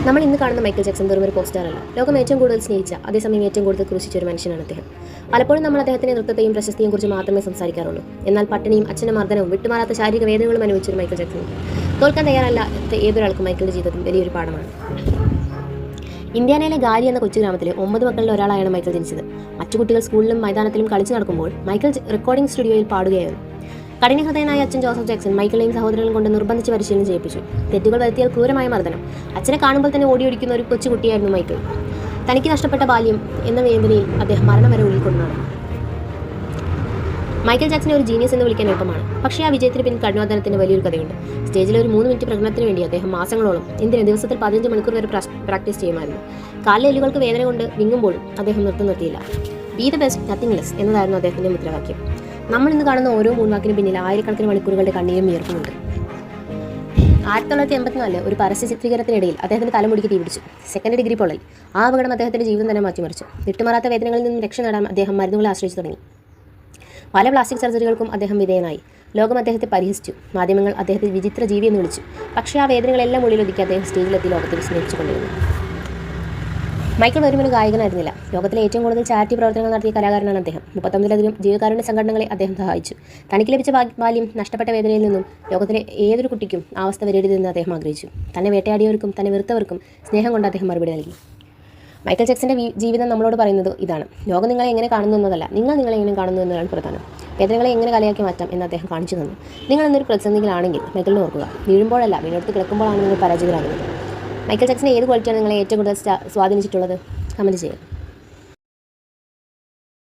നമ്മൾ ഇന്ന് കാണുന്ന മൈക്കിൾ ജാക്സൺ വെറും ഒരു പോപ്പ് സ്റ്റാറല്ല. ലോകം ഏറ്റവും കൂടുതൽ സ്നേഹിച്ച, അതേസമയം ഏറ്റവും കൂടുതൽ ക്രൂശിച്ച ഒരു മനുഷ്യനാണ് അദ്ദേഹം. പലപ്പോഴും നമ്മൾ അദ്ദേഹത്തിന്റെ നൃത്തത്തെയും പ്രശസ്തിയെയും കുറിച്ച് മാത്രമേ സംസാരിക്കാറുള്ളൂ. എന്നാൽ പട്ടിണിയും അച്ഛൻ്റെ മർദ്ദനവും വിട്ടുമാറാത്ത ശാരീരിക വേദനകളും അനുഭവിച്ചൊരു മൈക്കിൾ ജാക്സൺ തോൽക്കാൻ തയ്യാറല്ലാത്ത ഏതൊരാൾക്കും മൈക്കിളിന്റെ ജീവിതത്തിൽ വലിയൊരു പാഠമാണ്. ഇന്ത്യാനയിലെ ഗാരി എന്ന കൊച്ചു ഗ്രാമത്തിലെ 9 മക്കളിൽ ഒരാളായാണ് മൈക്കിൾ ജനിച്ചത്. മറ്റു കുട്ടികൾ സ്കൂളിലും മൈതാനത്തിലും കളിച്ചു നടക്കുമ്പോൾ മൈക്കിൾ റെക്കോർഡിംഗ് സ്റ്റുഡിയോയിൽ പാടുകയായിരുന്നു. കഠിനഹൃദയനായ അച്ഛൻ ജോസഫ് ജാക്സൺ മൈക്കിളിനെയും സഹോദരങ്ങളും കൊണ്ട് നിർബന്ധിച്ച് പരിശീലനം ചെയ്യിപ്പിച്ചു. തെറ്റുകൾ വരുത്തിയാൽ ക്രൂരമായ മർദ്ദനം. അച്ഛനെ കാണുമ്പോൾ തന്നെ ഓടിയൊടിക്കുന്ന ഒരു കൊച്ചുകുട്ടിയായിരുന്നു മൈക്കിൾ. തനിക്ക് നഷ്ടപ്പെട്ട ബാല്യം എന്ന വേദനയിൽ അദ്ദേഹം മരണം വരെ ഉള്ളിക്കൊണ്ടാണ്. മൈക്കിൾ ജാക്സനെ ഒരു ജീനിയസ് എന്ന് വിളിക്കാൻ എളുപ്പമാണ്. പക്ഷേ ആ വിജയത്തിന് പിന്നിൽ കഠിനാധ്വാനത്തിന്റെ വലിയൊരു കഥയുണ്ട്. സ്റ്റേജിൽ ഒരു 3 മിനിറ്റ് പ്രകടനത്തിന് വേണ്ടി അദ്ദേഹം മാസങ്ങളോളം, ദിവസത്തിൽ 15 മണിക്കൂർ വരെ പ്രാക്ടീസ് ചെയ്യുമായിരുന്നു. കാലിലെ എല്ലുകൾക്ക് വേദന കൊണ്ട് വിങ്ങുമ്പോഴും അദ്ദേഹം നിർത്തിയില്ല. B the best, nothing less എന്നതായിരുന്നു അദ്ദേഹത്തിന്റെ മുദ്രാവാക്യം. നമ്മൾ ഇന്ന് കാണുന്ന ഓരോ മൂന്നാക്കിന് പിന്നിൽ ആയിരക്കണക്കിന് മണിക്കൂറുകളുടെ കണ്ണീരും വിയർപ്പുമുണ്ട്. 1984 ഒരു പരസ്യ ചിത്രീകരണത്തിനിടയിൽ അദ്ദേഹത്തിന്റെ തലമുടിക്ക് തീപിടിച്ചു. സെക്കൻഡ് ഡിഗ്രി പൊള്ളൽ. ആ അപകടം അദ്ദേഹത്തിന്റെ ജീവിതം തന്നെ മാറ്റിമറിച്ചു. വിട്ടുമാറാത്ത വേദനകളിൽ നിന്നും രക്ഷ നേടാൻ അദ്ദേഹം മരുന്നുകളെ ആശ്രയിച്ചു തുടങ്ങി. പല പ്ലാസ്റ്റിക് സർജറികൾക്കും അദ്ദേഹം വിധേയനായി. ലോകം അദ്ദേഹത്തെ പരിഹസിച്ചു. മാധ്യമങ്ങൾ അദ്ദേഹത്തെ വിചിത്ര ജീവി എന്ന് വിളിച്ചു. പക്ഷേ ആ വേദനകളെല്ലാം ഉള്ളിലൊതുക്കി അദ്ദേഹം സ്റ്റേജിലെത്തി ലോകത്തിൽ സ്നേഹിച്ചുകൊണ്ടിരുന്നു. മൈക്കിൾ ഒരു ഗായകനായിരുന്നില്ല. ലോകത്തിലെ ഏറ്റവും കൂടുതൽ ചാരിറ്റി പ്രവർത്തനങ്ങൾ നടത്തിയ കലാകാരനാണ് അദ്ദേഹം. 35ലധികം ജീവകാരുണ്യ സംഘടനകളെ അദ്ദേഹം സഹായിച്ചു. തനിക്ക് ലഭിച്ച ബാല്യം നഷ്ടപ്പെട്ട വേദനയിൽ നിന്നും ലോകത്തിലെ ഏതൊരു കുട്ടിക്കും ആ അവസ്ഥ വരരുതെന്ന് അദ്ദേഹം ആഗ്രഹിച്ചു. തന്നെ വേട്ടയാടിയവർക്കും തന്നെ വെറുത്തവർക്കും സ്നേഹം കൊണ്ട് അദ്ദേഹം മറുപടി നൽകി. മൈക്കിൾ ജാക്സന്റെ ജീവിതം നമ്മളോട് പറയുന്നത് ഇതാണ്: ലോകം നിങ്ങളെ എങ്ങനെ കാണുന്നു എന്നതല്ല, നിങ്ങൾ നിങ്ങളെ എങ്ങനെ കാണുന്നു എന്നതാണ് പ്രധാനം. വേദനകളെ എങ്ങനെ കലയാക്കി മാറ്റാം എന്ന് അദ്ദേഹം കാണിച്ചു തന്നു. നിങ്ങൾ എന്നൊരു പ്രതിസന്ധികളാണെങ്കിൽ മൈക്കിളിനെ ഓർക്കുക. വീഴുമ്പോഴല്ല, വീണെടുത്ത് കിടക്കുമ്പോഴാണ് നിങ്ങൾ പരാജിതരാകുന്നത്. മൈക്കിൾ ജാക്സന്റെ ഏത് ക്വാളിറ്റിയാണ് നിങ്ങളെ ഏറ്റവും കൂടുതൽ സ്വാധീനിച്ചിട്ടുള്ളത്? കമൻറ്റ് ചെയ്യുക.